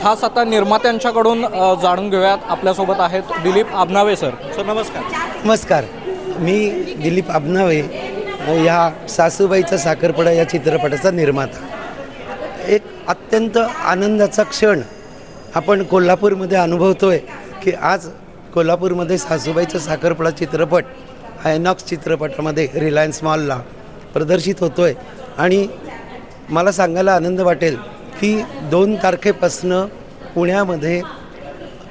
खास आता निर्मात्यांच्याकडून जाणून घेऊयात. आपल्यासोबत आहेत दिलीप आबनावे सर. सर नमस्कार. नमस्कार, मी दिलीप आबनावे, या सासूबाईचा साखरपुडा या चित्रपटाचा निर्माता. एक अत्यंत आनंदाचा क्षण आपण कोल्हापूरमध्ये अनुभवतोय की आज कोल्हापूरमध्ये सासूबाईचा साखरपुडा चित्रपट आयनॉक्स चित्रपटामध्ये रिलायन्स मॉलला प्रदर्शित होतोय. आणि मला सांगायला आनंद वाटेल की 2 तारखेपासनं पुण्यामध्ये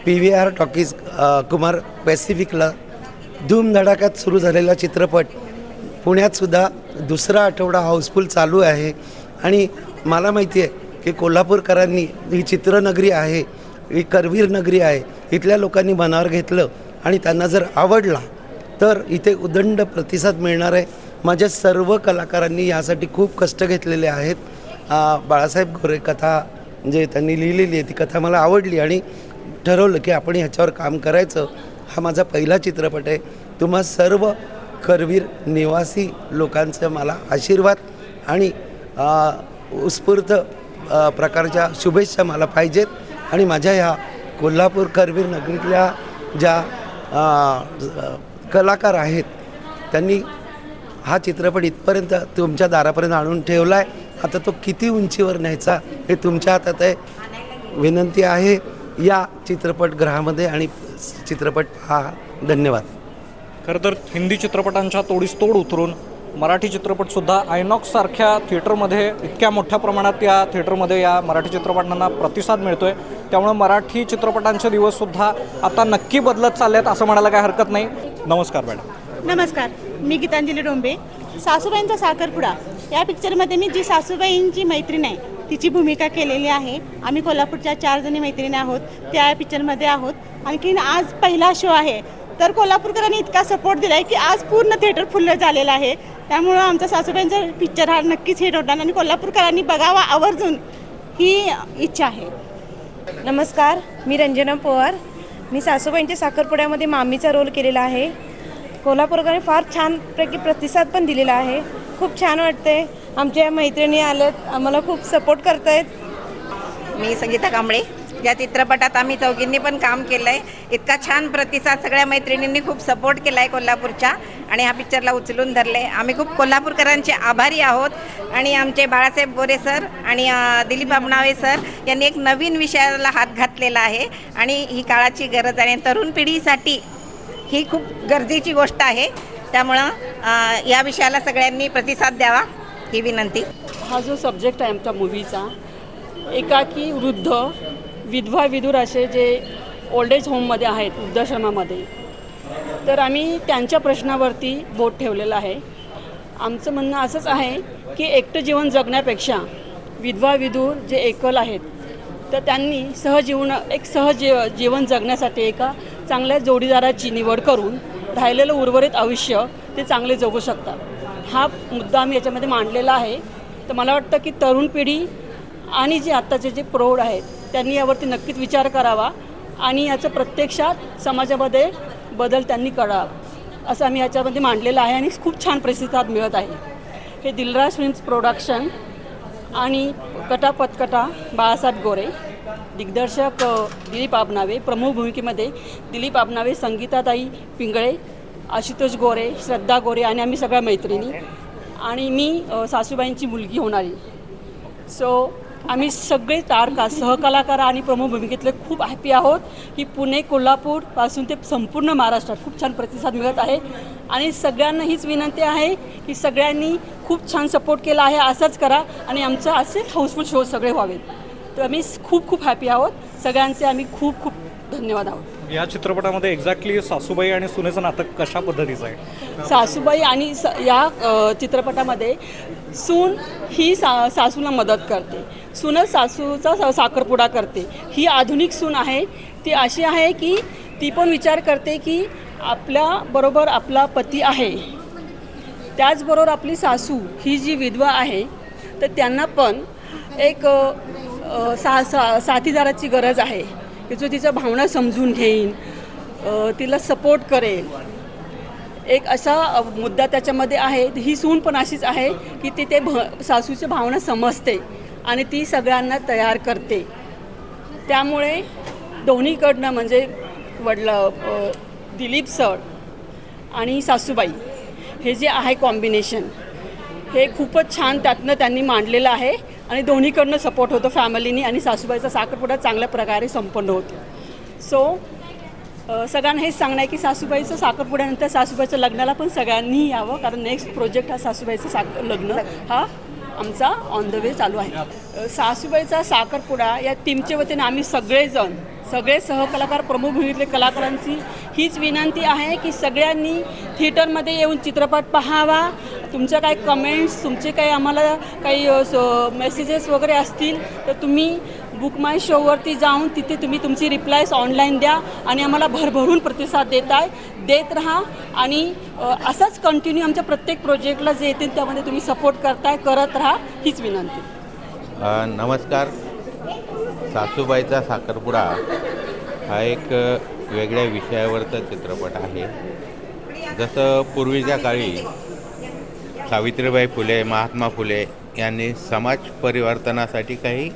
PVR टॉकीज कुमार पॅसिफिकला धूमधडाक्यात सुरू झालेला चित्रपट पुण्यातसुद्धा दुसरा आठवडा हाऊसफुल चालू आहे. आणि मला माहिती आहे की कोल्हापूरकरांनी ही चित्रनगरी आहे, ही करवीर नगरी आहे, इथल्या लोकांनी मनावर घेतलं आणि त्यांना जर आवडला तर इथे उदंड प्रतिसाद मिळणार आहे. माझ्या सर्व कलाकारांनी यासाठी खूप कष्ट घेतलेले आहेत. बाळासाहेब गोरे कथा म्हणजे त्यांनी लिहिलेली आहे, ती कथा मला आवडली आणि ठरवलं की आपण ह्याच्यावर काम करायचं. हा माझा पहिला चित्रपट आहे. तुम्हा सर्व करवीर निवासी लोकांचं मला आशीर्वाद आणि उत्स्फूर्त प्रकारच्या शुभेच्छा मला पाहिजेत. आणि माझ्या ह्या कोल्हापूर करवीर नगरीतल्या ज्या कलाकार आहेत त्यांनी हा चित्रपट इथपर्यंत तुमच्या दारापर्यंत आणून ठेवला आहे. आता तो किती उंचीवर न्यायचा हे तुमच्या हातात आहे. विनंती आहे या चित्रपटगृहामध्ये आणि चित्रपट पहा. धन्यवाद. खरं तर हिंदी चित्रपटांच्या तोडीस तोड उतरून मराठी चित्रपटसुद्धा आयनॉक्ससारख्या थिएटरमध्ये इतक्या मोठ्या प्रमाणात या थिएटरमध्ये या मराठी चित्रपटांना प्रतिसाद मिळतो आहे. त्यामुळे मराठी चित्रपटांचे दिवससुद्धा आता नक्की बदलत चालले आहेत असं म्हणायला काय हरकत नाही. नमस्कार मॅडम. नमस्कार, मी गीतांजली डोंबे. सासूबाईंचा साखरपुडा या पिक्चरमध्ये मी जी सासूबाईंची मैत्रीण आहे तिची भूमिका केलेली आहे. आम्ही कोल्हापूरच्या 4 जणी मैत्रिणी आहोत, त्या पिक्चरमध्ये आहोत. आणखीन आज पहिला शो आहे तर कोल्हापूरकरांनी इतका सपोर्ट दिला आहे की आज पूर्ण थिएटर फुल्ल झालेलं आहे. त्यामुळं आमचा सासूबाईंचा पिक्चर हा नक्कीच हिट होणार आणि कोल्हापूरकरांनी बघावा आवर्जून ही इच्छा आहे. नमस्कार, मी रंजना पवार. मी सासूबाईंच्या साखरपुड्यामध्ये मामीचा रोल केलेला आहे. कोल्हापूरकरांनी फार छानपैकी प्रतिसाद पण दिलेला आहे. खूप छान वाटते. आमच्या मैत्रिणी आल्यात, आम्हाला खूप सपोर्ट करत आहेत. मी संगीता कांबळे. या चित्रपटात आम्ही चौघींनी पण काम केलं आहे. इतका छान प्रतिसाद सगळ्या मैत्रिणींनी खूप सपोर्ट केला आहे कोल्हापूरच्या आणि ह्या पिक्चरला उचलून धरले. आम्ही खूप कोल्हापूरकरांचे आभारी आहोत. आणि आमचे बाळासाहेब गोरे सर आणि दिलीप आबनावे सर यांनी एक नवीन विषयाला हात घातलेला आहे आणि ही काळाची गरज आहे. तरुण पिढीसाठी ही खूप गरजेची गोष्ट आहे. त्यामुळं या विषयाला सगळ्यांनी प्रतिसाद द्यावा ही विनंती. हा जो सब्जेक्ट आहे आमच्या मूव्हीचा, एकाकी वृद्ध विधवा विधूर असे जे ओल्ड एज होममध्ये आहेत, वृद्धाश्रमामध्ये, तर आम्ही त्यांच्या प्रश्नावरती बोट ठेवलेलं आहे. आमचं म्हणणं असंच आहे की एकटं जीवन जगण्यापेक्षा विधवा विधूर जे एकल आहेत तर त्यांनी सहज जीवन जगण्यासाठी एका चांगल्या जोडीदाराची निवड करून राहिलेलं उर्वरित आयुष्य ते चांगले जगू शकतात. हा मुद्दा आम्ही याच्यामध्ये मांडलेला आहे. तर मला वाटतं की तरुण पिढी आणि जे आत्ताचे जे प्रौढ आहेत त्यांनी यावरती नक्कीच विचार करावा आणि याचं प्रत्यक्षात समाजामध्ये बदल त्यांनी करावा असं आम्ही याच्यामध्ये मांडलेलं आहे. आणि खूप छान प्रतिसाद मिळत आहे. हे दिलराज फिल्म्स प्रोडक्शन आणि कटा बाळासाहेब गोरे, दिग्दर्शक दिलीप आबनावे, प्रमुख भूमिकेमध्ये दिलीप आबनावे, संगीताताई पिंगळे, आशुतोष गोरे, श्रद्धा गोरे आणि आम्ही सगळ्या मैत्रिणी आणि मी सासूबाईंची मुलगी होणारी. सो आम्ही सगळे तारकास्ट, सहकलाकार आणि प्रमुख भूमिकेतले खूप हॅपी आहोत की पुणे, कोल्हापूरपासून ते संपूर्ण महाराष्ट्रात खूप छान प्रतिसाद मिळत आहे. आणि सगळ्यांना हीच विनंती आहे की सगळ्यांनी खूप छान सपोर्ट केला आहे, असंच करा आणि आमचं असे हाऊसफुल शो सगळे व्हावेत. तर आम्ही खूप हॅपी आहोत. सगळ्यांचे आम्ही खूप धन्यवाद आहोत. या चित्रपटामध्ये एक्झॅक्टली सासूबाई आणि सुनेचं नातं कशा पद्धतीचं आहे? सासूबाई आणि या चित्रपटामध्ये सून ही सासूला मदत करते, सूनच सासूचा साखरपुडा करते. ही आधुनिक सून आहे. ती अशी आहे की ती पण विचार करते की आपल्याबरोबर आपला पती आहे, त्याचबरोबर आपली सासू ही जी विधवा आहे तर त्यांना पण एक साथीदाराची गरज आहे की जो तिच्या भावना समजून घेईन, तिला सपोर्ट करेल. एक असा मुद्दा त्याच्यामध्ये आहे. ही सून पण अशीच आहे की ते सासूच्या भावना समजते आणि ती सगळ्यांना तयार करते. त्यामुळे दोन्हीकडनं म्हणजे दिलीप सर आणि सासूबाई हे जे आहे कॉम्बिनेशन हे खूपच छान त्यातनं त्यांनी मांडलेलं आहे आणि दोन्हीकडनं सपोर्ट होतो फॅमिलीनी आणि सासूबाईचा साखरपुडा चांगल्या प्रकारे संपन्न होतो. सो सगळ्यांना हेच सांगणं आहे की सासूबाईचं साखरपुड्यानंतर सासूबाईचं लग्नाला पण सगळ्यांनी यावं, कारण नेक्स्ट प्रोजेक्ट हा सासूबाईचं लग्न हा आमचा ऑन द वे चालू आहे. सासूबाईचा साखरपुडा या टीमच्या वतीने आम्ही सगळे सहकलाकार, प्रमुख भूमिकेतले कलाकारांची हीच विनंती आहे की सगळ्यांनी थिएटरमध्ये येऊन चित्रपट पाहावा. तुमच्या काही कमेंट्स, तुमचे काही आम्हाला काही मेसेजेस वगैरे असतील तर तुम्ही बुक माय शोवरती जाऊन तिथे तुम्ही तुमची रिप्लायज ऑनलाईन द्या आणि आम्हाला भरभरून प्रतिसाद देत राहा आणि असाच कंटिन्यू आमच्या प्रत्येक प्रोजेक्टला जे येतील त्यामध्ये तुम्ही सपोर्ट करत राहा, हीच विनंती. नमस्कार. सासूबाईचा साखरपुडा हा एक वेगळ्या विषयावरचा चित्रपट आहे. जसं पूर्वीच्या काळी सावित्रीबाई फुले, महात्मा फुले यांनी समाज परिवर्तनासाठी काही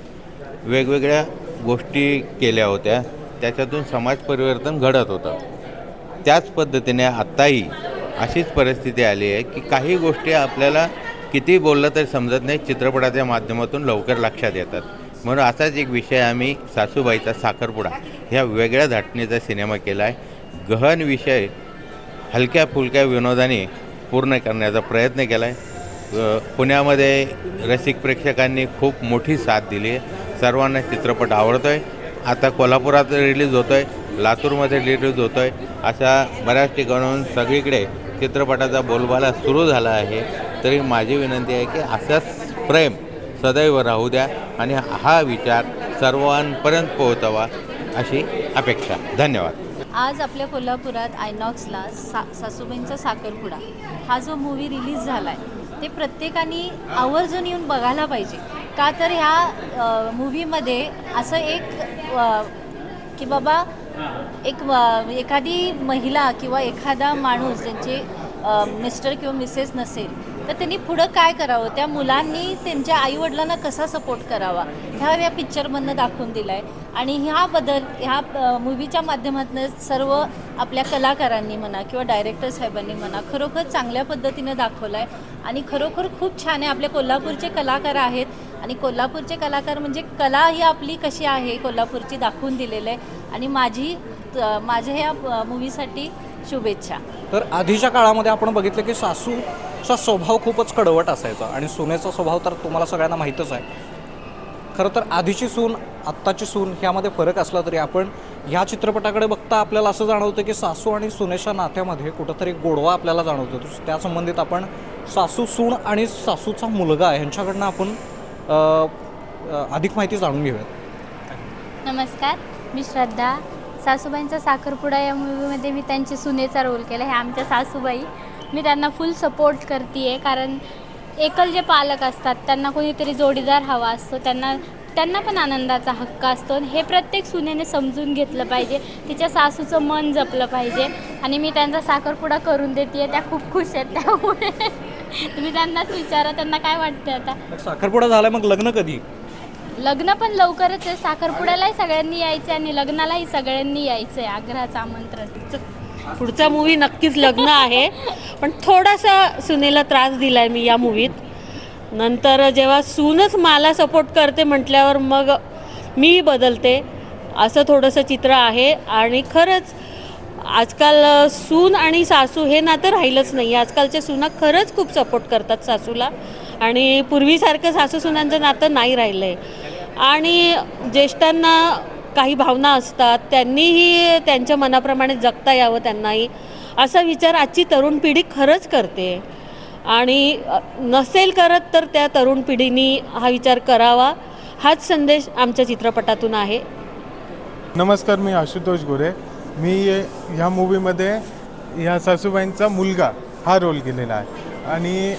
वेगवेगळ्या गोष्टी केल्या होत्या, त्याच्यातून समाज परिवर्तन घडत होतं. त्याच पद्धतीने आत्ताही अशीच परिस्थिती आली आहे की काही गोष्टी आपल्याला किती बोललं तरी समजत नाही, चित्रपटाच्या माध्यमातून लवकर लक्षात येतात. म्हणून असाच एक विषय आम्ही सासूबाईचा साखरपुडा ह्या वेगळ्या धाटणीचा सिनेमा केला आहे. गहन विषय हलक्या फुलक्या विनोदाने पूर्ण करण्याचा प्रयत्न केला आहे. पुण्यामध्ये रसिक प्रेक्षकांनी खूप मोठी साथ दिली आहे. सर्वांना चित्रपट आवडतो आहे. आता कोल्हापुरात रिलीज होतो आहे, लातूरमध्ये रिलीज होतो आहे, अशा बऱ्याच ठिकाणून सगळीकडे चित्रपटाचा बोलबाला सुरू झाला आहे. तरी माझी विनंती आहे की असाच प्रेम सदैव राहू द्या आणि हा विचार सर्वांपर्यंत पोहोचावा अशी अपेक्षा. धन्यवाद. आज आपल्या कोल्हापुरात आयनॉक्सला सासूबाईंचा साखरपुडा हा जो मूवी रिलीज झाला आहे ते प्रत्येकाने आवर्जून येऊन बघायला पाहिजे. का तर ह्या मूवीमध्ये असं एक की बाबा एखादी महिला किंवा एखादा माणूस ज्यांचे मिस्टर किंवा मिसेस नसेल तर त्यांनी पुढं काय करावं, त्या मुलांनी त्यांच्या आईवडिलांना कसा सपोर्ट करावा ह्या पिक्चरमधनं दाखवून दिला आहे. आणि ह्या मूवीच्या माध्यमातून सर्व आपल्या कलाकारांनी म्हणा किंवा डायरेक्टर साहेबांनी म्हणा खरोखर चांगल्या पद्धतीनं दाखवलं आहे आणि खरोखर खूप छान आहे. आपले कोल्हापूरचे कलाकार आहेत आणि कोल्हापूरचे कलाकार म्हणजे कला ही आपली कशी आहे कोल्हापूरची दाखवून दिलेलं आहे आणि माझ्या ह्या मूवीसाठी शुभेच्छा. तर आधीच्या काळामध्ये आपण बघितलं की सासूचा स्वभाव खूपच कडवट असायचा आणि सुनेचा स्वभाव तर तुम्हाला सगळ्यांना माहीतच आहे. खरं तर आधीची सून आत्ताची सून ह्यामध्ये फरक असला तरी आपण ह्या चित्रपटाकडे बघता आपल्याला असं जाणवतं की सासू आणि सुनेच्या नात्यामध्ये कुठंतरी गोडवा आपल्याला जाणवतो. त्या संबंधित आपण सासू सून आणि सासूचा मुलगा ह्यांच्याकडनं आपण अधिक माहिती जाणून घेऊयात. नमस्कार, मी श्रद्धा. सासूबाईंचा साखरपुडा या मूवीमध्ये मी त्यांची सुनेचा रोल केला. हे आमच्या सासूबाई, मी त्यांना फुल सपोर्ट करते आहे कारण एकल जे पालक असतात त्यांना कोणीतरी जोडीदार हवा असतो, त्यांना पण आनंदाचा हक्क असतो. हे प्रत्येक सुनेने समजून घेतलं पाहिजे, तिच्या सासूचं मन जपलं पाहिजे आणि मी त्यांचा साखरपुडा करून देते. त्या खूप खुश आहेत, त्यामुळे तुम्ही त्यांनाच विचारा त्यांना काय वाटतं. आता साखरपुडा झाला, मग लग्न कधी? लग्न पण लवकरच आहे. साखरपुड्यालाही सगळ्यांनी यायचं आणि लग्नालाही सगळ्यांनी यायचं आहे. आग्रहाचं आमंत्रण. पुढचा मूवी नक्कीच लग्न आहे, पण थोडासा सुनेला त्रास दिला आहे मी या मूवीत. नंतर जेव्हा सूनच मला सपोर्ट करते म्हटल्यावर मग मी बदलते, असं थोडंसं चित्र आहे. आणि खरंच आजकाल सून आणि सासू हे नातं राहिलंच नाही. आजकालच्या सुना खरंच खूप सपोर्ट करतात सासूला आणि पूर्वीसारखं सासू सुनांचं नातं नाही राहिलं आहे. आणि ज्येष्ठांना काही भावना असतात, त्यांनीही त्यांच्या मनाप्रमाणे जगता यावं त्यांनाही, असा विचार आजची तरुण पिढी खरंच करते. आणि नसेल करत तर त्या तरुण पिढीनी हा विचार करावा, हाच संदेश आमच्या चित्रपटातून आहे. नमस्कार, मी आशुतोष गोरे. मी ह्या मूवीमध्ये ह्या सासूबाईंचा मुलगा हा रोल केलेला आहे आणि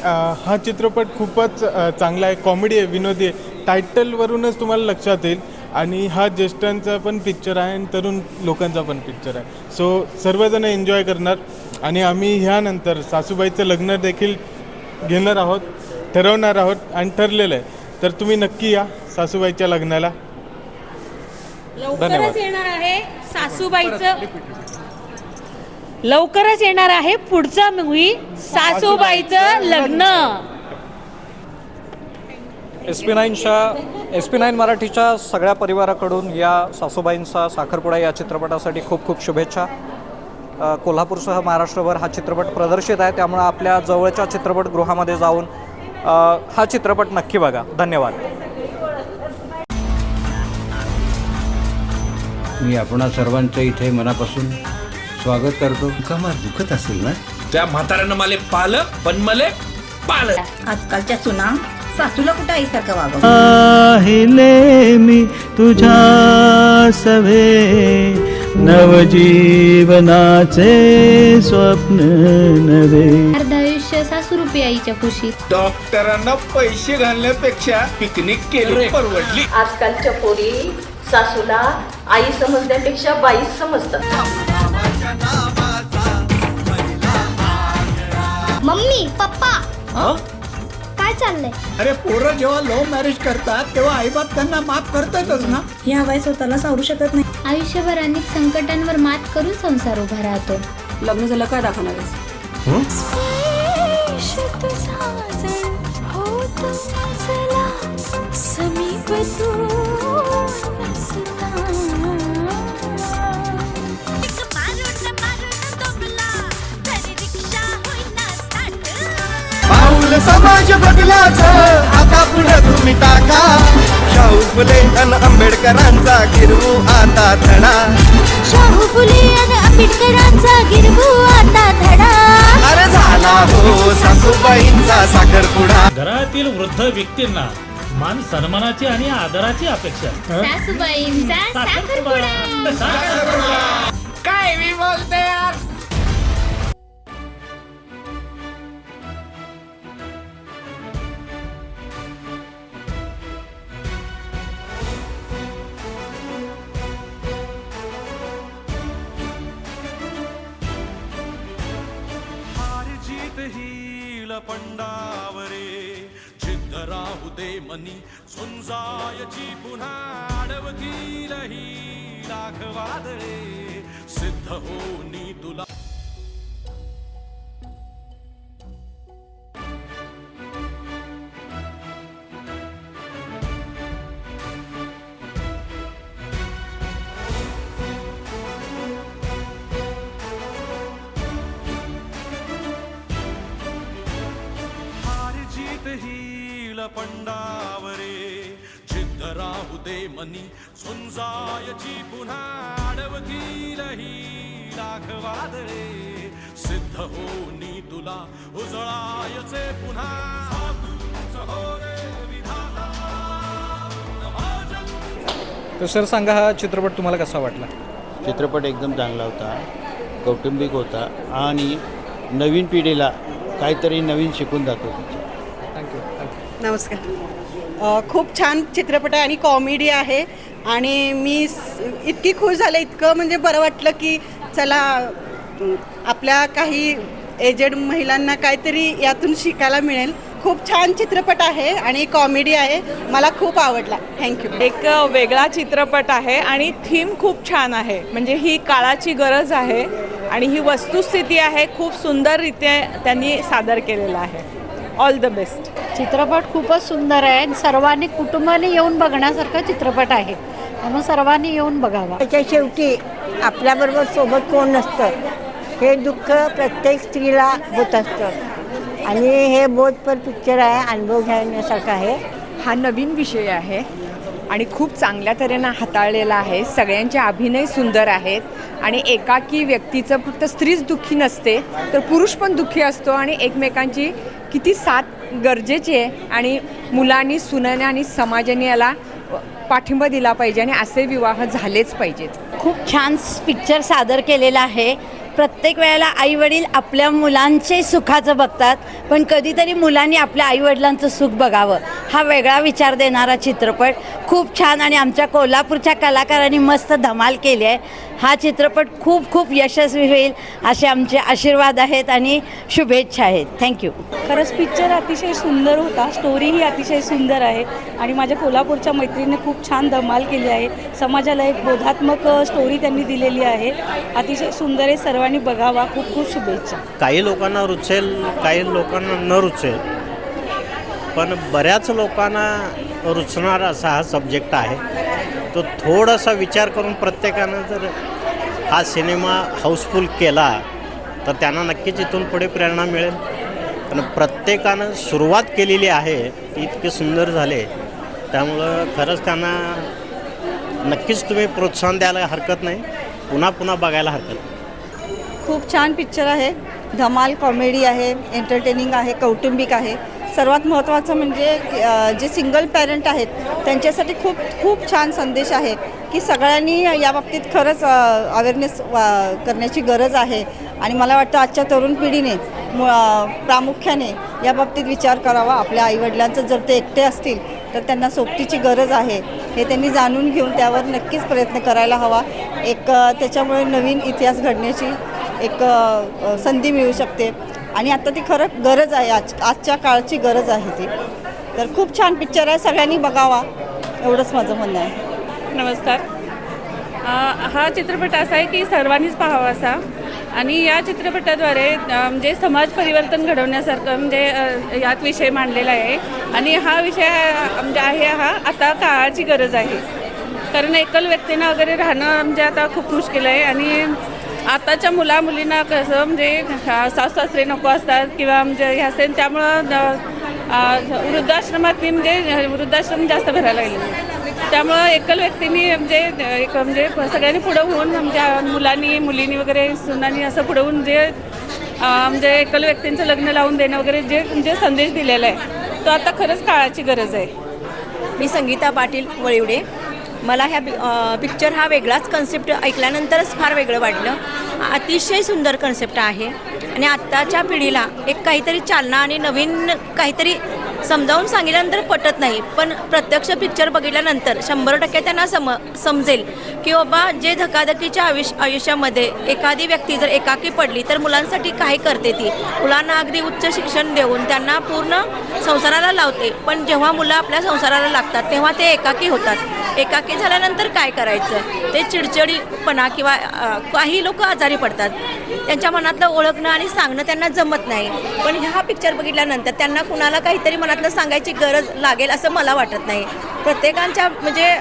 हा चित्रपट खूपच चांगला आहे, कॉमेडी आहे, विनोदी आहे. टायटलवरूनच तुम्हाला लक्षात येईल. आणि हा ज्येष्ठांचा पण पिक्चर आहे आणि तरुण लोकांचा पण पिक्चर आहे. सो सर्वजण एन्जॉय करणार. आणि आम्ही ह्यानंतर सासूबाईचं लग्न देखील घेणार आहोत, ठरवणार आहोत आणि ठरलेलं आहे. तर तुम्ही नक्की या सासूबाईच्या लग्नाला. लवकरच येणार आहे सासूबाईचं, लवकरच येणार आहे पुढचा मूवी सासूबाईचं लग्न. SP9 मराठीच्या सगळ्या परिवाराकडून या सासूबाईंचा साखरपुडा या चित्रपटासाठी खूप खूप शुभेच्छा. कोल्हापूरसह महाराष्ट्रभर हा चित्रपट प्रदर्शित आहे, त्यामुळे आपल्या जवळच्या चित्रपटगृहामध्ये जाऊन हा चित्रपट नक्की बघा. धन्यवाद. मी आपणा सर्वांचं इथे मनापासून स्वागत करतो. कमाल दुखत असेल ना? त्या म्हाताऱ्यानं मला पालक पण मले पालक. आजकालच्या सुना सासूला कुठं आईसारखं वागव. पाहिले मी तुझ्या सवे नवजीवनाचे स्वप्न नवे. अर्ध आयुष्य सासूरूपी आईच्या खुशीत. डॉक्टरांना पैसे घालण्यापेक्षा पिकनिक केली परवडली. आजकालच्या पोरी सासूला आई समजण्यापेक्षा बाई समजतात. मम्मी पप्पा काय चाललंय? अरे पोरं जेव्हा लव्ह मॅरेज करतात तेव्हा आईबाप त्यांना माफ करतातच ना. ह्या वय स्वतःला सावरू शकत नाही. आयुष्यभर अनेक संकटांवर मात करून संसार उभा राहतो. लग्न झालं काय दाखवणार आहेस? पाऊल समाज बदलाचं आता पुढे तुम्ही टाका. शाहू फुले आणि आंबेडकरांचा गिरवू आता धडा. शाहू फुले आणि आंबेडकरांचा गिरवू आता धडा. अरे झाला हो सासूबाईंचा साखरपुडा. घरातील वृद्ध व्यक्तींना मान सन्मानाची आणि आदराची अपेक्षा. सासूबाईंचा साखरपुडा. काय मी बोलते यार. पंडावरे जिद्द राहू दे मनी झुंजायची पुन्हा अडवतील ही लाख वादळे सिद्ध होनी तुला. पंडावरे जिद्द राहू दे मनी झुंजायची पुन्हा अडवतील ही लाख वादळे सिद्ध होनी तुला उजळायचे पुन्हा. तर सर सांगा, हा चित्रपट तुम्हाला कसा वाटला? चित्रपट एकदम चांगला होता, कौटुंबिक होता आणि नवीन पिढीला काहीतरी नवीन शिकून जातो. थँक्यू. नमस्कार. खूप छान चित्रपट आहे आणि कॉमेडी आहे आणि मी इतकी खुश झाले, इतकं म्हणजे बरं वाटलं की चला आपल्या काही एजेड महिलांना काहीतरी यातून शिकायला मिळेल. खूप छान चित्रपट आहे आणि कॉमेडी आहे, मला खूप आवडला. थँक्यू. एक वेगळा चित्रपट आहे आणि थीम खूप छान आहे. म्हणजे ही काळाची गरज आहे आणि ही वस्तुस्थिती आहे. खूप सुंदररित्या त्यांनी सादर केलेला आहे. All the best. चित्रपट खूपच सुंदर आहे. सर्वांनी कुटुंबाने येऊन बघण्यासारखा चित्रपट आहे, म्हणून सर्वांनी येऊन बघावा. त्याच्या शेवटी आपल्याबरोबर सोबत कोण नसतं हे दुःख प्रत्येक स्त्रीला होत असतं आणि हे बोधपर पिक्चर आहे, अनुभव घेण्यासारखा आहे. हा नवीन विषय आहे आणि खूप चांगल्या तऱ्हेनं हाताळलेला आहे. सगळ्यांचे अभिनय सुंदर आहेत आणि एकाकी व्यक्तीचं फक्त स्त्रीच दुःखी नसते तर पुरुष पण दुःखी असतो आणि एकमेकांची किती साथ गरजेची आहे आणि मुलांनी सुनेने आणि समाजाने याला पाठिंबा दिला पाहिजे आणि असे विवाह झालेच पाहिजेत. खूप छान पिक्चर सादर केलेला आहे. प्रत्येक वेळेला आईवडील आपल्या मुलांचे सुखाचं बघतात, पण कधीतरी मुलांनी आपल्या आईवडिलांचं सुख बघावं, हा वेगळा विचार देणारा चित्रपट. खूप छान आणि आमच्या कोल्हापूरच्या कलाकारांनी मस्त धमाल केली आहे. हा चित्रपट खूप खूप यशस्वी होईल असे आमचे आशीर्वाद आहेत आणि शुभेच्छा आहेत. थँक्यू. खरंच पिक्चर अतिशय सुंदर होता, स्टोरीही अतिशय सुंदर आहे आणि माझ्या कोल्हापूरच्या मैत्रिणीने खूप छान धमाल केली आहे. समाजाला एक बोधात्मक स्टोरी त्यांनी दिलेली आहे. अतिशय सुंदर आहे, सर्वांनी बघावा. खूप खूप शुभेच्छा. काही लोकांना रुचेल, काही लोकांना न रुचेल, पण बऱ्याच लोकांना रुचणार असा हा सब्जेक्ट आहे. तो थोडासा विचार करून प्रत्येकानं जर हा सिनेमा हाऊसफुल केला तर त्यांना नक्कीच इथून पुढे प्रेरणा मिळेल. पण प्रत्येकानं सुरुवात केलेली आहे ती इतके सुंदर झाले, त्यामुळं खरंच त्यांना नक्कीच तुम्ही प्रोत्साहन द्यायला हरकत नाही, पुन्हा पुन्हा बघायला हरकत नाही. खूप छान पिक्चर आहे. धमाल कॉमेडी आहे, एंटरटेनिंग आहे, कौटुंबिक आहे. सर्वात महत्त्वाचं म्हणजे जे सिंगल पॅरेंट आहेत त्यांच्यासाठी खूप खूप छान संदेश आहे की सगळ्यांनी या बाबतीत खरंच अवेअरनेस करण्याची गरज आहे. आणि मला वाटतं आजच्या तरुण पिढीने प्रामुख्याने या बाबतीत विचार करावा. आपल्या आईवडिलांचं जर ते एकटे असतील तर त्यांना सोबतीची गरज आहे हे त्यांनी जाणून घेऊन त्यावर नक्कीच प्रयत्न करायला हवा. एक त्याच्यामुळे नवीन इतिहास घडण्याची एक संधी मिळू शकते आणि आता ती खरं गरज आहे, आजच्या काळची गरज आहे ती. तर खूप छान पिक्चर आहे, सगळ्यांनी बघावा एवढंच माझं म्हणणं आहे. नमस्कार. हा चित्रपट असा आहे की सर्वांनीच पाहावा असा आणि या चित्रपटाद्वारे म्हणजे समाज परिवर्तन घडवण्यासारखं म्हणजे यात विषय मांडलेला आहे आणि हा विषय म्हणजे आहे हा आता काळाची गरज आहे. कारण एकल व्यक्तीनं वगैरे राहणं म्हणजे आता खूप मुश्किल आहे आणि आताच्या मुलींना कसं म्हणजे सासू सासरे नको असतात किंवा म्हणजे हे असेल, त्यामुळं वृद्धाश्रमात म्हणजे वृद्धाश्रम जास्त भरायला लागले. त्यामुळं एकल व्यक्तींनी म्हणजे सगळ्यांनी पुढं होऊन म्हणजे मुलींनी वगैरे सुनांनी असं पुढं होऊन म्हणजे एकल व्यक्तींचं लग्न लावून देणं वगैरे जे संदेश दिलेला आहे तो आता खरंच काळाची गरज आहे. मी संगीता पाटील वळिवडे. मला ह्या पिक्चर हा वेगळाच कन्सेप्ट ऐकल्यानंतरच फार वेगळं वाटलं. अतिशय सुंदर कन्सेप्ट आहे आणि आत्ताच्या पिढीला एक काहीतरी चालना आणि नवीन काहीतरी समजावून सांगितल्यानंतर पटत नाही, पण प्रत्यक्ष पिक्चर बघितल्यानंतर 100% त्यांना समजेल की बाबा जे धकाधकीच्या आयुष्यामध्ये एखादी व्यक्ती जर एकाकी पडली तर मुलांसाठी काय करते ती. मुलांना अगदी उच्च शिक्षण देऊन त्यांना पूर्ण संसाराला लावते, पण जेव्हा मुलं आपल्या संसाराला लागतात तेव्हा ते एकाकी होतात. एकाकी झाल्यानंतर काय करायचं, ते चिडचिडीपणा किंवा काही लोक आजारी पडतात. त्यांच्या मनातलं ओळखणं आणि सांगणं त्यांना जमत नाही, पण हा पिक्चर बघितल्यानंतर त्यांना कुणाला काहीतरी मनातलं सांगायची गरज लागेल असं मला वाटत नाही. प्रत्येकाच्या म्हणजे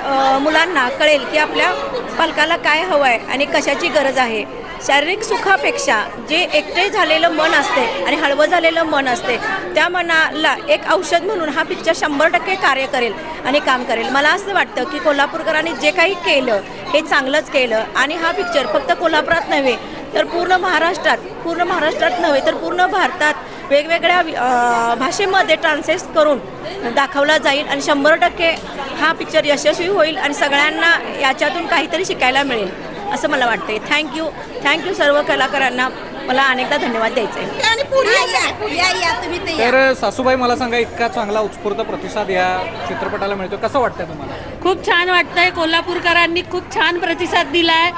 मुलांना कळेल की आपल्या पालकाला काय हवं आहे आणि कशाची गरज आहे. शारीरिक सुखापेक्षा जे एकटे झालेलं मन असते आणि हळवं झालेलं मन असते त्या मनाला एक औषध म्हणून हा पिक्चर 100% कार्य करेल आणि काम करेल. मला असं वाटतं की कोल्हापूरकरांनी जे काही केलं हे चांगलंच केलं आणि हा पिक्चर फक्त कोल्हापुरात नव्हे तर पूर्ण महाराष्ट्रात नव्हे तर पूर्ण भारतात वेगवेगळ्या भाषेमध्ये ट्रान्सलेट करून दाखवला जाईल आणि 100% हा पिक्चर यशस्वी होईल आणि सगळ्यांना याच्यातून काहीतरी शिकायला मिळेल असं मला वाटते. थँक्यू सर्व कलाकारांना. मला अनेकदा धन्यवाद द्यायचे. तर सासूबाई मला सांगा, इतका चांगला उत्स्फूर्त प्रतिसाद या चित्रपटाला मिळतो, कसं वाटतंय तुम्हाला? खूप छान वाटतंय. कोल्हापूरकरांनी खूप छान प्रतिसाद दिला आहे.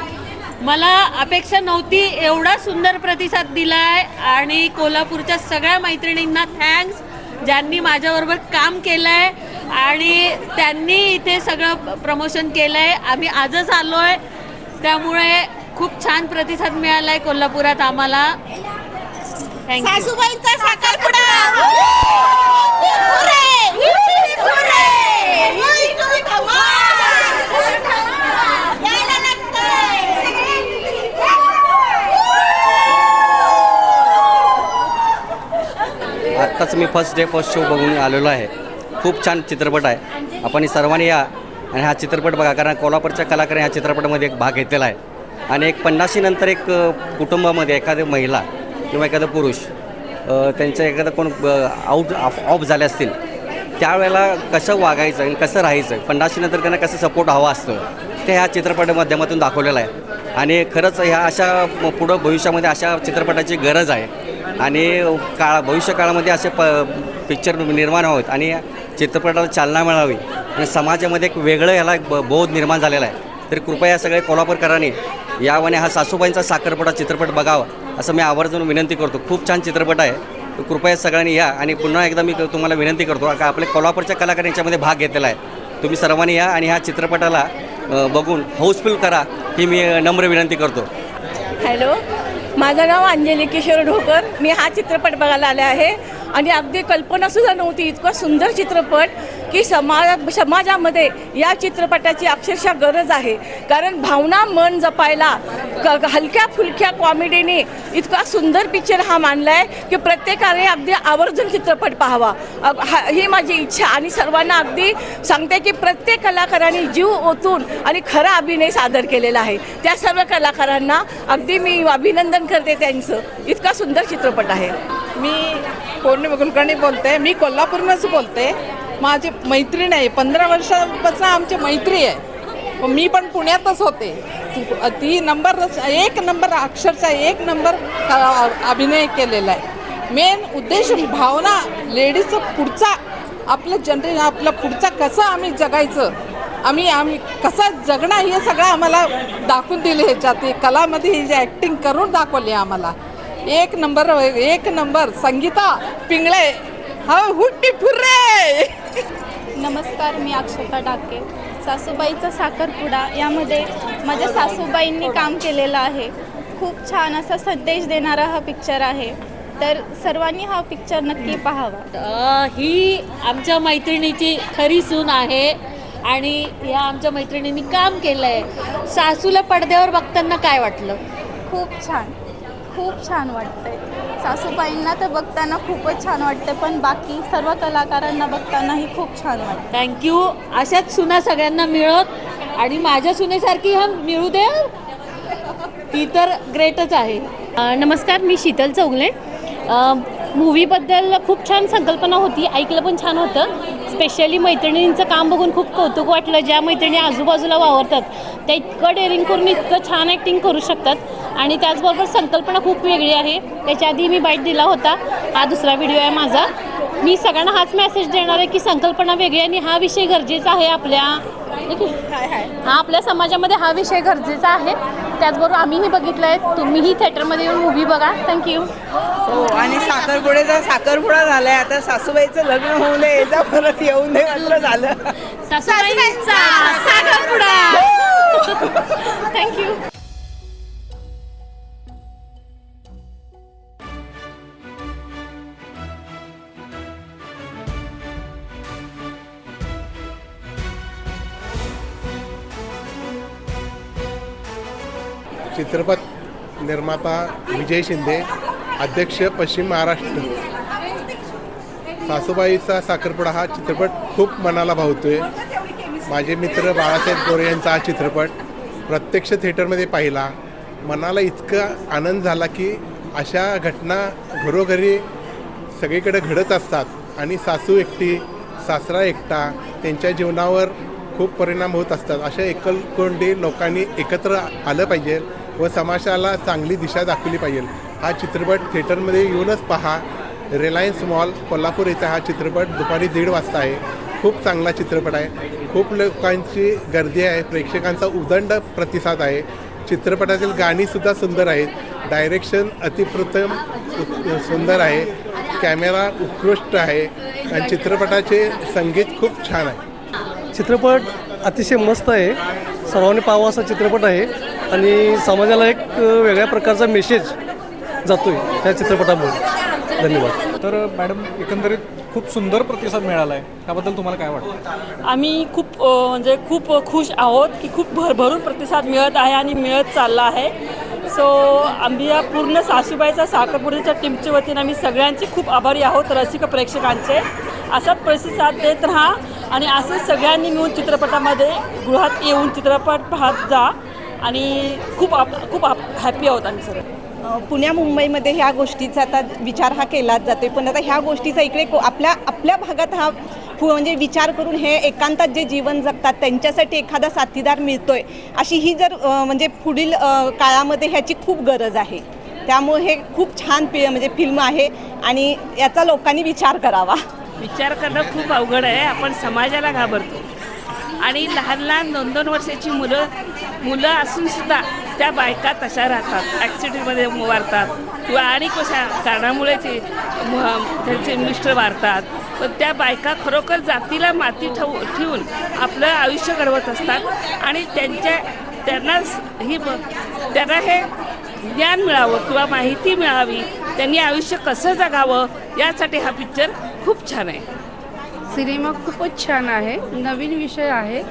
मला अपेक्षा नव्हती एवढा सुंदर प्रतिसाद दिला आहे आणि कोल्हापूरच्या सगळ्या मैत्रिणींना थँक्स ज्यांनी माझ्याबरोबर काम केलं आहे आणि त्यांनी इथे सगळं प्रमोशन केलं आहे. आम्ही आजच आलो आहे, त्यामुळे खूप छान प्रतिसाद मिळाला आहे कोल्हापुरात आम्हाला. थँक्यू. आत्ताच मी फर्स्ट शो बघून आलेलो आहे. खूप छान चित्रपट आहे. आपण सर्वांनी या आणि हा चित्रपट बघा, कारण कोल्हापूरच्या कलाकारांनी ह्या चित्रपटामध्ये एक भाग घेतलेला आहे. आणि एक 50 नंतर एक कुटुंबामध्ये एखादी महिला किंवा एखादा पुरुष त्यांच्या एखादा कोण ऑफ झाले असतील त्यावेळेला कसं वागायचं आणि कसं राहायचं, 50 नंतर त्यांना कसं सपोर्ट हवा असतं ते ह्या चित्रपटा माध्यमातून दाखवलेलं आहे. आणि खरंच ह्या अशा पुढं भविष्यामध्ये अशा चित्रपटाची गरज आहे आणि भविष्यकाळामध्ये असे पिक्चर निर्माण व्हावेत आणि चित्रपटाला चालना मिळावी आणि समाजामध्ये एक वेगळं ह्याला बोध निर्माण झालेला आहे. तर कृपया सगळे कोल्हापूरकरांनी यावं आणि हा सासूबाईंचा साखरपुडा चित्रपट बघावा असं मी आवर्जून विनंती करतो. खूप छान चित्रपट आहे, तर कृपया सगळ्यांनी या. आणि पुन्हा एकदा मी तुम्हाला विनंती करतो का आपल्या कोल्हापूरच्या कलाकारांनी याच्यामध्ये भाग घेतलेला आहे. तुम्ही सर्वांनी या आणि ह्या चित्रपटाला बघून हाऊसफुल करा ही मी नम्र विनंती करतो. हॅलो, माझं नाव अंजली किशोर ढोकर. मी हा चित्रपट बघायला आले आहे आणि अगदी कल्पनासुद्धा नव्हती इतका सुंदर चित्रपट की समाजामध्ये या चित्रपटाची अक्षरशः गरज आहे. कारण भावना मन जपायला हलक्या फुलक्या कॉमेडीने इतका सुंदर पिक्चर हा मांडला आहे की प्रत्येकाने अगदी आवर्जून चित्रपट पाहावा ही माझी इच्छा. आणि सर्वांना अगदी सांगते की प्रत्येक कलाकारांनी जीव ओतून आणि खरा अभिनय सादर केलेला आहे. त्या सर्व कलाकारांना अगदी मी अभिनंदन करते त्यांचं. इतका सुंदर चित्रपट आहे. मी पौर्णिमा कुलकर्णी बोलते. मी कोल्हापूरनंच बोलते. माझी मैत्रीण आहे, 15 वर्षापासून आमची मैत्री आहे. मी पण पुण्यातच होते. ती एक नंबर अक्षरशः 1 नंबर अभिनय केलेला आहे. मेन उद्देश भावना लेडीजचं पुढचा आपलं पुढचा कसं आम्ही जगायचं, आम्ही कसं जगणं हे सगळं आम्हाला दाखवून दिले. ह्याच्यात कलामध्ये ही जी ॲक्टिंग करून दाखवली आम्हाला. एक नंबर संगीता पिंगळे हा हुट्टी फुर्रे. नमस्कार, मी अक्षता डाके. सासूबाईचा साखरपुडा यामध्ये माझ्या सासूबाईंनी काम केलेलं आहे. खूप छान असा संदेश देणारा हा पिक्चर आहे, तर सर्वांनी हा पिक्चर नक्की पाहावा. ही आमच्या मैत्रिणीची खरी सून आहे आणि या आमच्या मैत्रिणींनी काम केलं आहे. सासूला पडद्यावर बघताना काय वाटलं? खूप छान वाटतंय. सासूबाईंना तर बघताना खूपच छान वाटतं, पण बाकी सर्व कलाकारांना बघतानाही खूप छान वाटतं. थँक्यू. अशाच सुना सगळ्यांना मिळत आणि माझ्या सुनेसारखी हा मिळू दे, ती तर ग्रेटच आहे. नमस्कार, मी शीतल चौगले. मूवीबद्दल खूप छान संकल्पना होती, ऐकलं पण छान होतं. स्पेशली मैत्रिणींचं काम बघून खूप कौतुक वाटलं. ज्या मैत्रिणी आजूबाजूला वावरतात त्या इतकं डेअरिंग करून इतकं छान ॲक्टिंग करू शकतात आणि त्याचबरोबर संकल्पना खूप वेगळी आहे. त्याच्या आधी मी बाईट दिला होता, हा दुसरा व्हिडिओ आहे माझा. मी सगळ्यांना हाच मेसेज देणार आहे की संकल्पना वेगळी आणि हा विषय गरजेचा आहे. आपल्या समाजामध्ये हा विषय गरजेचा आहे. त्याचबरोबर आम्हीही बघितलं आहे, तुम्हीही थिएटरमध्ये येऊन मूव्ही बघा. थँक्यू. हो, आणि साखरपुडा झालाय. आता सासूबाईचं लग्न होऊ नये, याचा परत येऊ नये असं झालं. सासूबाईंचा साखरपुडा. थँक्यू. चित्रपट निर्माता विजय शिंदे, अध्यक्ष पश्चिम महाराष्ट्र. सासूबाईचा साखरपुडा हा चित्रपट खूप मनाला भावतोय. माझे मित्र बाळासाहेब गोरे यांचा हा चित्रपट प्रत्यक्ष थिएटरमध्ये पाहिला. मनाला इतका आनंद झाला की अशा घटना घरोघरी सगळीकडे घडत असतात आणि सासू एकटी सासरा एकटा त्यांच्या जीवनावर खूप परिणाम होत असतात. अशा एकलकोंडी लोकांनी एकत्र आलं पाहिजे व समाजाला चांगली दिशा दाखवली पाहिजे. हा चित्रपट थिएटरमध्ये येऊनच पहा. रिलायन्स मॉल कोल्हापूर इथं हा चित्रपट दुपारी 1:30 वाजता आहे. खूप चांगला चित्रपट आहे. खूप लोकांची गर्दी आहे. प्रेक्षकांचा उदंड प्रतिसाद आहे. चित्रपटातील गाणीसुद्धा सुंदर आहेत. डायरेक्शन अतिप्रथम सुंदर आहे. कॅमेरा उत्कृष्ट आहे आणि चित्रपटाचे संगीत खूप छान आहे. चित्रपट अतिशय मस्त आहे. सर्वांनी पाहावा असा चित्रपट आहे आणि समाजाला एक वेगळ्या प्रकारचा मेसेज जातोय त्या चित्रपटामुळे. धन्यवाद. तर मॅडम, एकंदरीत खूप सुंदर प्रतिसाद मिळाला आहे, त्याबद्दल तुम्हाला काय वाटतं? आम्ही खूप खुश आहोत की खूप भरभरून प्रतिसाद मिळत आहे आणि मिळत चालला आहे. सो आम्ही या पूर्ण सासूबाईचा साखरपुड्याच्या टीमच्या वतीने आम्ही सगळ्यांचे खूप आभारी आहोत. रसिक प्रेक्षकांचे असाच प्रतिसाद देत राहा आणि असं सगळ्यांनी मिळून चित्रपटामध्ये गृहात येऊन चित्रपट पाहत जा आणि खूप हॅपी आहोत आम्ही सगळे. पुण्या मुंबईमध्ये ह्या गोष्टीचा आता विचार हा केलाच जातो, पण आता ह्या गोष्टीचा इकडे आपल्या भागात हा म्हणजे विचार करून हे एकांतात जे जीवन जगतात त्यांच्यासाठी एखादा साथीदार मिळतोय अशी ही जर म्हणजे पुढील काळामध्ये ह्याची खूप गरज आहे. त्यामुळे हे खूप छान म्हणजे फिल्म आहे आणि याचा लोकांनी विचार करावा. विचार करणं खूप अवघड आहे. आपण समाजाला घाबरतो आणि लहान लहान 2-2 वर्षाची मुलं असूनसुद्धा त्या बायका तशा राहतात, ॲक्सिडेंटमध्ये वारतात किंवा आणि कशा कारणामुळे त्यांचे मिस्टर वारतात. पण त्या बायका खरोखर जातीला माती ठेवून आपलं आयुष्य घडवत असतात आणि त्यांना हे ज्ञान मिळावं किंवा माहिती मिळावी, त्यांनी आयुष्य कसं जगावं यासाठी हा पिक्चर खूप छान आहे. सिनेमा खूपच छान आहे, नवीन विषय आहे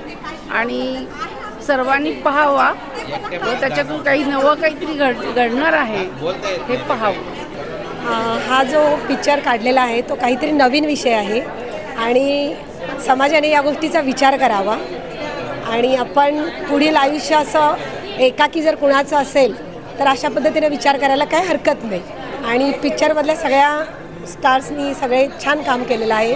आणि सर्वांनी पाहावा व त्याच्यातून काही नवं काहीतरी घडणार आहे हे पाहावं. हा जो पिक्चर काढलेला आहे तो काहीतरी नवीन विषय आहे आणि समाजाने या गोष्टीचा विचार करावा आणि आपण पुढील आयुष्य असं एकाकी जर कुणाचं असेल तर अशा पद्धतीने विचार करायला काही हरकत नाही. आणि पिक्चरमधल्या सगळ्या स्टार्सनी सगळे छान काम केलेलं आहे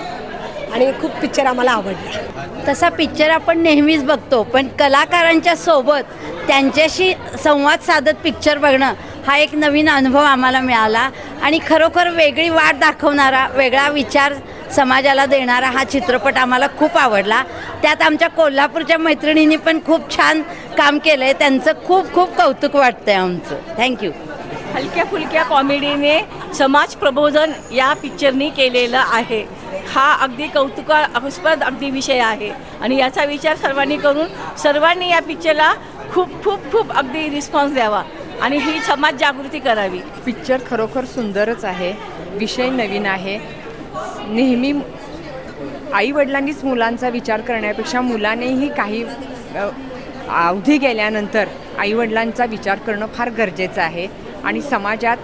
आणि खूप पिक्चर आम्हाला आवडला. तसा पिक्चर आपण नेहमीच बघतो, पण कलाकारांच्या सोबत त्यांच्याशी संवाद साधत पिक्चर बघणं हा एक नवीन अनुभव आम्हाला मिळाला आणि खरोखर वेगळी वाट दाखवणारा, वेगळा विचार समाजाला देणारा हा चित्रपट आम्हाला खूप आवडला. त्यात आमच्या कोल्हापूरच्या मैत्रिणींनी पण खूप छान काम केलं आहे, त्यांचं खूप खूप कौतुक वाटतं आहे आमचं. थँक्यू. हलक्या फुलक्या कॉमेडीने समाज प्रबोधन या पिक्चरनी केलेलं आहे. हा अगदी कौतुकास्पद अगदी विषय आहे आणि याचा विचार सर्वांनी करून सर्वांनी या पिक्चरला खूप खूप खूप अगदी रिस्पॉन्स द्यावा आणि ही समाज जागृती करावी. पिक्चर खरोखर सुंदरच आहे, विषय नवीन आहे. नेहमी आईवडिलांनीच मुलांचा विचार करण्यापेक्षा मुलानेही काही अवधी गेल्यानंतर आईवडिलांचा विचार करणं फार गरजेचं आहे आणि समाजात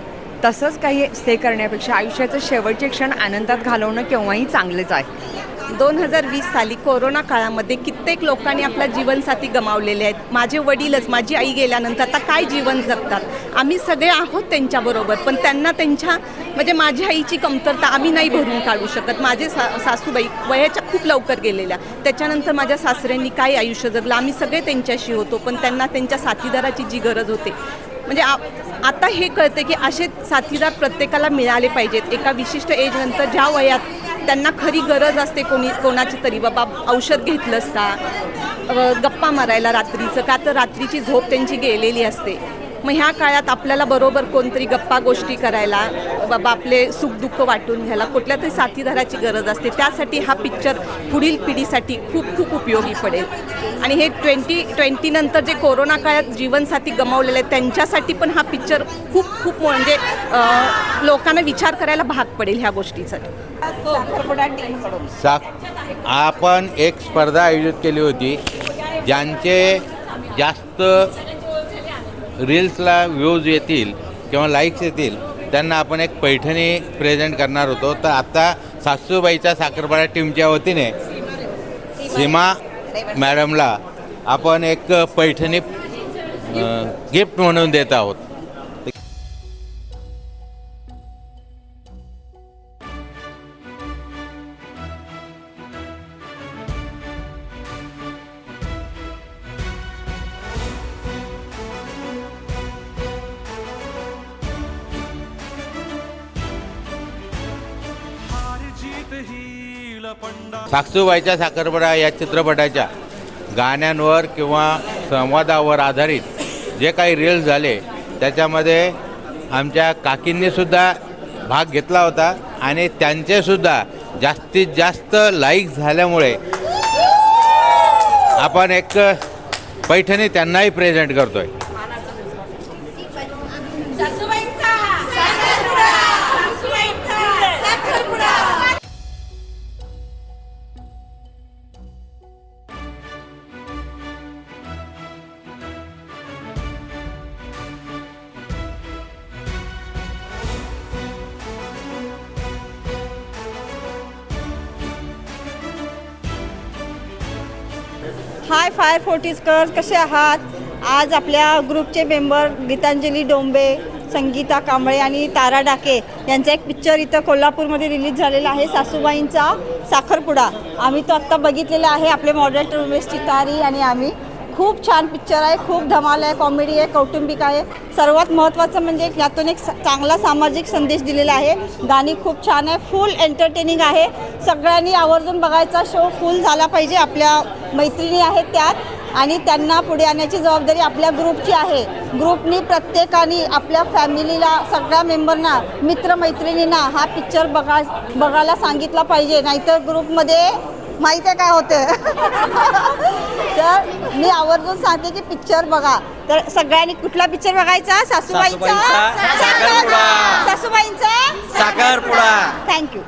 तसंच काही स्टे करण्यापेक्षा आयुष्याचं शेवटचे क्षण आनंदात घालवणं केव्हाही चांगलंच आहे. 2020 साली कोरोना काळामध्ये कित्येक लोकांनी आपला जीवनसाथी गमावलेले आहेत. माझे वडीलच, माझी आई गेल्यानंतर आता काय जीवन जगतात. आम्ही सगळे आहोत त्यांच्याबरोबर, पण त्यांना त्यांच्या म्हणजे माझ्या आईची कमतरता आम्ही नाही भरून काढू शकत. माझे सासूबाई वयाच्या खूप लवकर गेलेल्या, त्याच्यानंतर माझ्या सासऱ्यांनी काय आयुष्य जगलं. आम्ही सगळे त्यांच्याशी होतो, पण त्यांना त्यांच्या साथीदाराची जी गरज होते म्हणजे आता हे कळते की असे साथीदार प्रत्येकाला मिळाले पाहिजेत. एका विशिष्ट एजनंतर ज्या वयात त्यांना खरी गरज असते कोणाची तरी, बाबा औषध घेतलंस का, गप्पा मारायला रात्रीचं का, तर रात्रीची झोप त्यांची गेलेली असते. मग ह्या काळात आपल्याला बरोबर कोणतरी गप्पा गोष्टी करायला, बाबा आपले सुखदुःख वाटून घ्यायला कुठल्या तरी साथीदाराची गरज असते. त्यासाठी हा पिक्चर पुढील पिढीसाठी खूप खूप उपयोगी पडेल. आणि हे 2020 नंतर जे कोरोना काळात जीवनसाथी गमावलेले आहेत त्यांच्यासाठी पण हा पिक्चर खूप खूप म्हणजे लोकांना विचार करायला भाग पडेल ह्या गोष्टीसाठी. आपण एक स्पर्धा आयोजित केली होती, ज्यांचे जास्त रील्सला व्ह्यूज येतील किंवा लाईक्स येतील त्यांना आपण एक पैठणी प्रेझेंट करणार होतो. तर आता सासूबाईच्या साखरपुडा टीमच्या वतीने सीमा मॅडमला आपण एक पैठणी गिफ्ट म्हणून देत आहोत. सासूबाईचा साखरपुडा या चित्रपटाच्या गाण्यांवर किंवा संवादावर आधारित जे काही रील्स झाले त्याच्यामध्ये आमच्या काकींनीसुद्धा भाग घेतला होता आणि त्यांचेसुद्धा जास्तीत जास्त लाईक झाल्यामुळे आपण एक पैठणी त्यांनाही प्रेझेंट करतोय. हाय फायर फोर्टिस्कर, कसे आहात. आज आपल्या ग्रुपचे मेंबर गीतांजली डोंबे, संगीता कांबळे आणि तारा डाके यांचा एक पिक्चर इथं कोल्हापूरमध्ये रिलीज झालेला आहे, सासूबाईंचा साखरपुडा. आम्ही तो आत्ता बघितलेला आहे. आपले मॉडरेटर उमेश चितारी आणि आम्ही खूप छान पिक्चर आहे, खूप धमाल आहे, कॉमेडी आहे, कौटुंबिक आहे. सर्वात महत्त्वाचं म्हणजे यातून एक चांगला सामाजिक संदेश दिलेला आहे. गाणी खूप छान आहे, फुल एंटरटेनिंग आहे. सगळ्यांनी आवर्जून बघायचा. शो फुल झाला पाहिजे. आपल्या मैत्रिणी आहेत त्यात आणि त्यांना पुढे आणण्याची जबाबदारी आपल्या ग्रुपची आहे. ग्रुपनी प्रत्येकाने आपल्या फॅमिलीला, सगळ्या मेंबरना, मित्रमैत्रिणींना हा पिक्चर बघायला सांगितला पाहिजे. नाहीतर ग्रुपमध्ये माहीत आहे काय होतं. तर मी आवर्जून सांगते की पिक्चर बघा. तर सगळ्यांनी कुठला पिक्चर बघायचा? सासूबाईंचा साखरपुडा. सासूबाईंचा साखरपुडा. थँक्यू.